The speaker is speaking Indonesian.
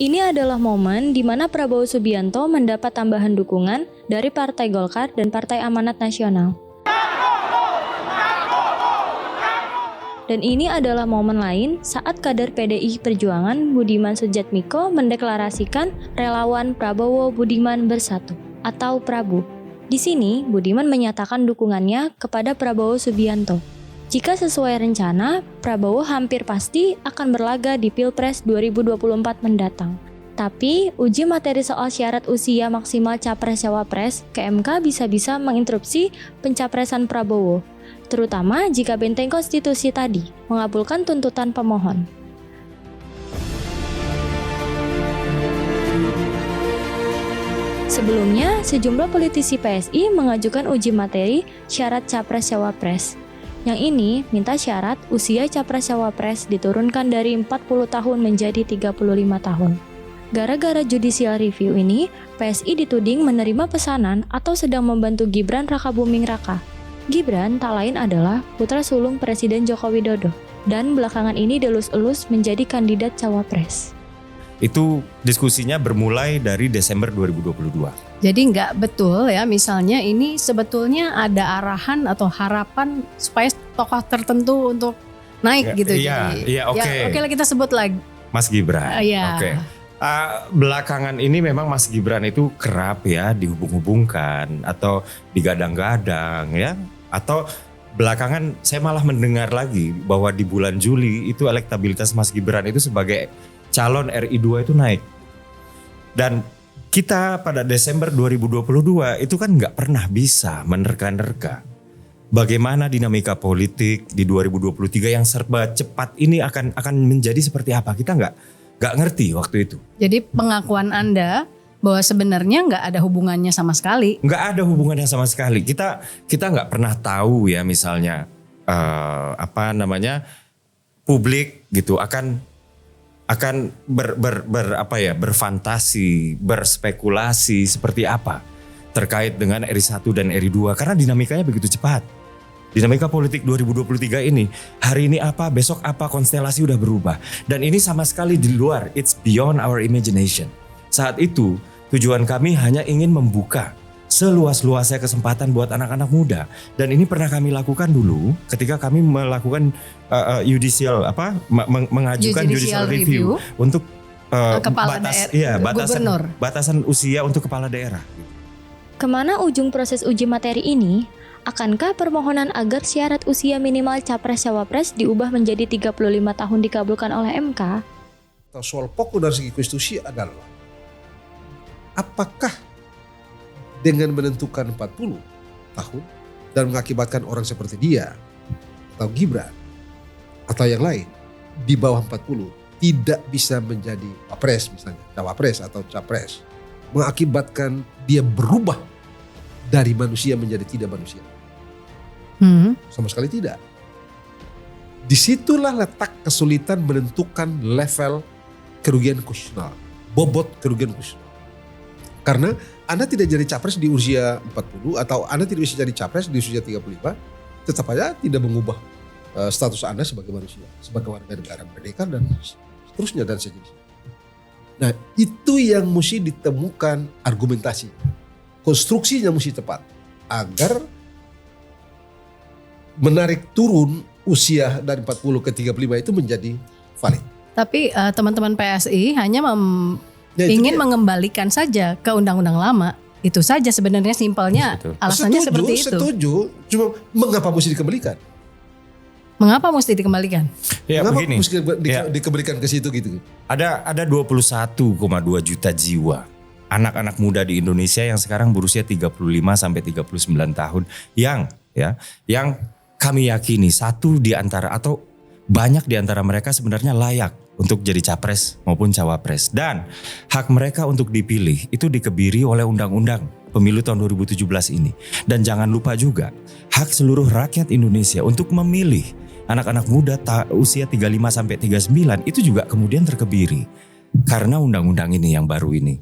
Ini adalah momen di mana Prabowo Subianto mendapat tambahan dukungan dari Partai Golkar dan Partai Amanat Nasional. Dan ini adalah momen lain saat kader PDI Perjuangan Budiman Sujatmiko mendeklarasikan relawan Prabowo Budiman Bersatu atau Prabu. Di sini Budiman menyatakan dukungannya kepada Prabowo Subianto. Jika sesuai rencana, Prabowo hampir pasti akan berlaga di Pilpres 2024 mendatang. Tapi, uji materi soal syarat usia maksimal Capres-Cawapres ke MK bisa-bisa menginterupsi pencapresan Prabowo, terutama jika benteng konstitusi tadi mengabulkan tuntutan pemohon. Sebelumnya, sejumlah politisi PSI mengajukan uji materi syarat Capres-Cawapres. Yang ini minta syarat usia Capres-Cawapres diturunkan dari 40 tahun menjadi 35 tahun. Gara-gara judicial review ini, PSI dituding menerima pesanan atau sedang membantu Gibran Rakabuming Raka. Gibran tak lain adalah putra sulung Presiden Joko Widodo, dan belakangan ini delus-elus menjadi kandidat Cawapres. Itu diskusinya bermulai dari Desember 2022. Jadi nggak betul ya, misalnya ini sebetulnya ada arahan atau harapan supaya tokoh tertentu untuk naik gitu. Iya, oke. Ya, oke lah kita sebut lagi Mas Gibran. Iya. Oke. Belakangan ini memang Mas Gibran itu kerap ya dihubung-hubungkan atau digadang-gadang ya. Atau belakangan saya malah mendengar lagi bahwa di bulan Juli itu elektabilitas Mas Gibran itu sebagai calon RI2 itu naik. Dan kita pada Desember 2022 itu kan nggak pernah bisa menerka-nerka bagaimana dinamika politik di 2023 yang serba cepat ini akan menjadi seperti apa. Kita nggak ngerti waktu itu. Jadi pengakuan Anda bahwa sebenarnya nggak ada hubungannya sama sekali. Nggak ada hubungannya sama sekali. Kita nggak pernah tahu ya misalnya publik gitu akan berfantasi, berspekulasi seperti apa terkait dengan RI1 dan RI2 karena dinamikanya begitu cepat. Dinamika politik 2023 ini, hari ini apa, besok apa, konstelasi udah berubah. Dan ini sama sekali di luar, it's beyond our imagination. Saat itu, tujuan kami hanya ingin membuka seluas-luasnya kesempatan buat anak-anak muda. Dan ini pernah kami lakukan dulu ketika kami melakukan mengajukan judicial review untuk batasan usia untuk kepala daerah. Kemana ujung proses uji materi ini? Akankah permohonan agar syarat usia minimal Capres-Cawapres diubah menjadi 35 tahun dikabulkan oleh MK? Soal pokok dari segi konstitusi adalah apakah dengan menentukan 40 tahun dan mengakibatkan orang seperti dia atau Gibran atau yang lain di bawah 40 tidak bisa menjadi Wapres misalnya, Cawapres atau Capres, mengakibatkan dia berubah dari manusia menjadi tidak manusia. Sama sekali tidak. Disitulah letak kesulitan menentukan level kerugian konstitusional, bobot kerugian konstitusional. Karena Anda tidak jadi capres di usia 40 atau Anda tidak bisa jadi capres di usia 35, tetap aja tidak mengubah status Anda sebagai manusia, sebagai warga negara merdeka dan seterusnya dan sejenisnya. Nah itu yang mesti ditemukan argumentasi, konstruksinya mesti tepat agar menarik turun usia dari 40 ke 35 itu menjadi valid. Tapi teman-teman PSI hanya ingin mengembalikan saja ke undang-undang lama. Itu saja sebenarnya simpelnya. Alasannya seperti itu. Setuju. Cuma mengapa mesti dikembalikan? Mengapa mesti dikembalikan? Ya, mengapa begini, mesti dikembalikan ke situ gitu? Ada 21,2 juta jiwa anak-anak muda di Indonesia yang sekarang berusia 35 sampai 39 tahun yang kami yakini satu di antara atau banyak di antara mereka sebenarnya layak untuk jadi capres maupun cawapres. Dan hak mereka untuk dipilih itu dikebiri oleh undang-undang pemilu tahun 2017 ini. Dan jangan lupa juga hak seluruh rakyat Indonesia untuk memilih anak-anak muda usia 35 sampai 39 itu juga kemudian terkebiri karena undang-undang ini yang baru ini.